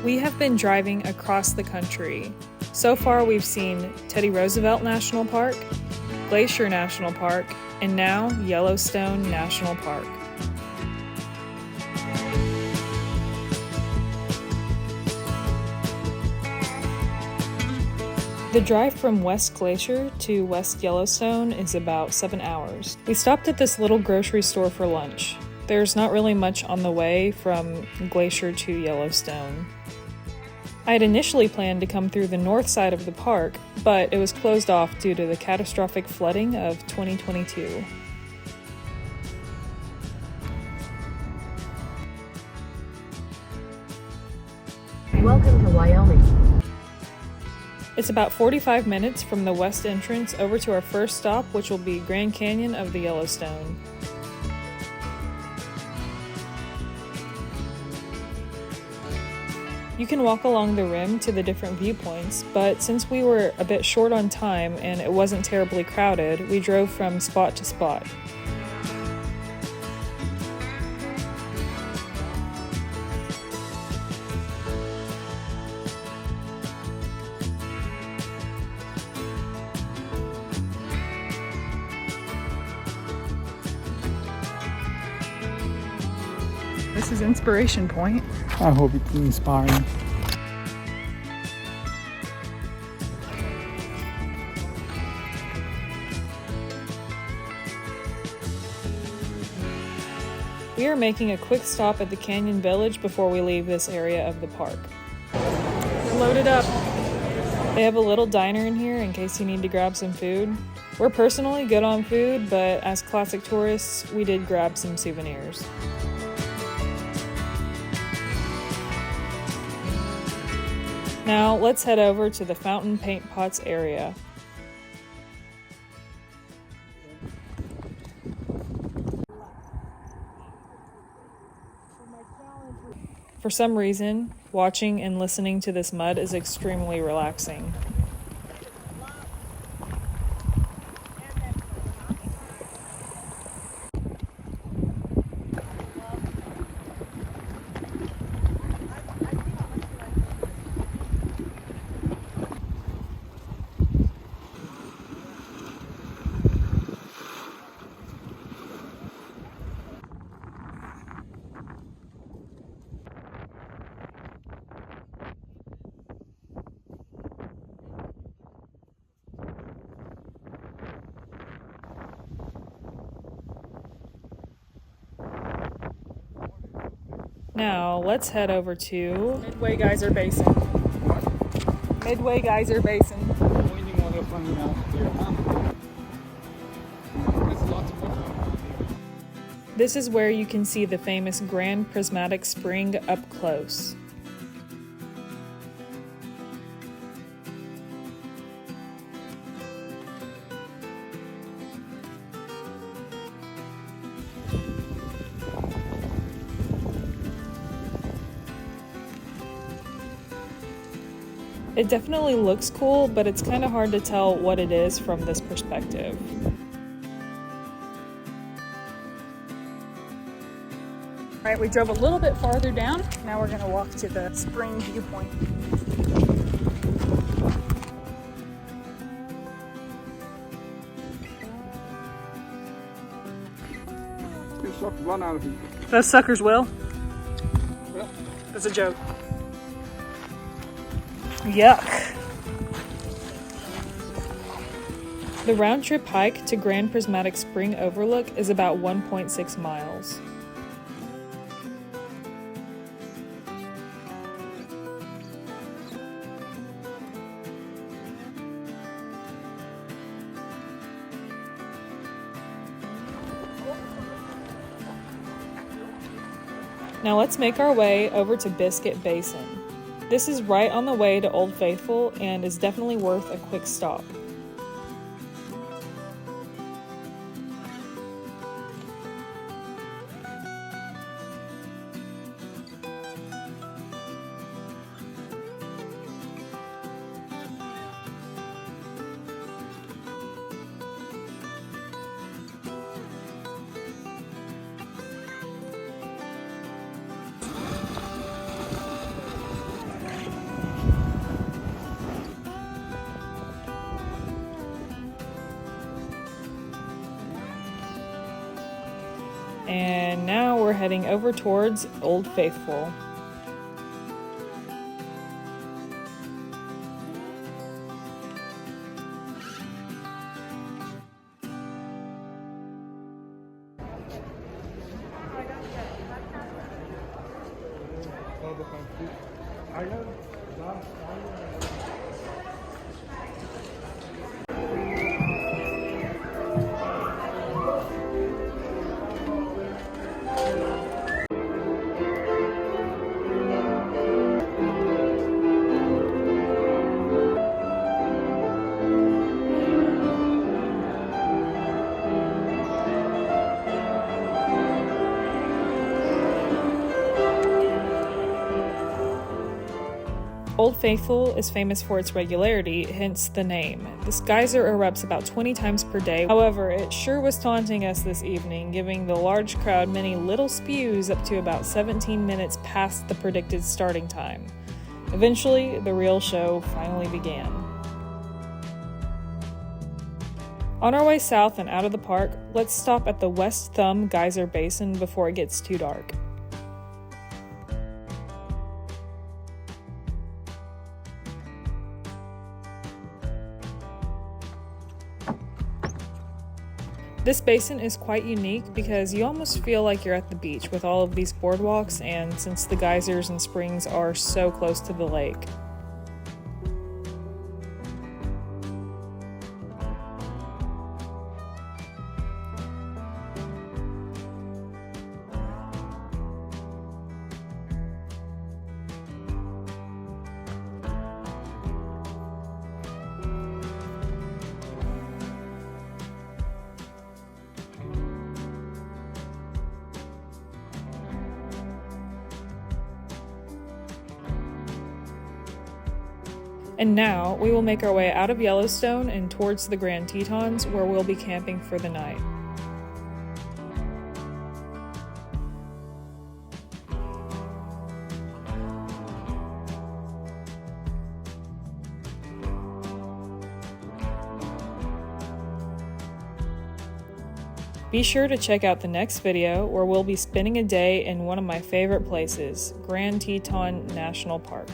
We have been driving across the country. So far we've seen Teddy Roosevelt National Park, Glacier National Park, and now Yellowstone National Park. The drive from West Glacier to West Yellowstone is about 7 hours. We stopped at this little grocery store for lunch. There's not really much on the way from Glacier to Yellowstone. I had initially planned to come through the north side of the park, but it was closed off due to the catastrophic flooding of 2022. Welcome to Wyoming. It's about 45 minutes from the west entrance over to our first stop, which will be Grand Canyon of the Yellowstone. You can walk along the rim to the different viewpoints, but since we were a bit short on time and it wasn't terribly crowded, we drove from spot to spot. This is Inspiration Point. I hope it's inspiring. We are making a quick stop at the Canyon Village before we leave this area of the park. We're loaded up. They have a little diner in here in case you need to grab some food. We're personally good on food, but as classic tourists, we did grab some souvenirs. Now let's head over to the fountain paint pots area. For some reason, watching and listening to this mud is extremely relaxing. Now, let's head over to Midway Geyser Basin. Midway Geyser Basin. This is where you can see the famous Grand Prismatic Spring up close. It definitely looks cool, but it's kind of hard to tell what it is from this perspective. Alright, we drove a little bit farther down. Now we're going to walk to the spring viewpoint. Run out of here. Those suckers will. Yeah. That's a joke. Yuck. The round-trip hike to Grand Prismatic Spring Overlook is about 1.6 miles. Now let's make our way over to Biscuit Basin. This is right on the way to Old Faithful and is definitely worth a quick stop. heading over towards Old Faithful. Old Faithful is famous for its regularity, hence the name. This geyser erupts about 20 times per day. However, it sure was taunting us this evening, giving the large crowd many little spews up to about 17 minutes past the predicted starting time. Eventually, the real show finally began. On our way south and out of the park, let's stop at the West Thumb Geyser Basin before it gets too dark. This basin is quite unique because you almost feel like you're at the beach with all of these boardwalks, and since the geysers and springs are so close to the lake. And now, we will make our way out of Yellowstone and towards the Grand Tetons, where we'll be camping for the night. Be sure to check out the next video, where we'll be spending a day in one of my favorite places, Grand Teton National Park.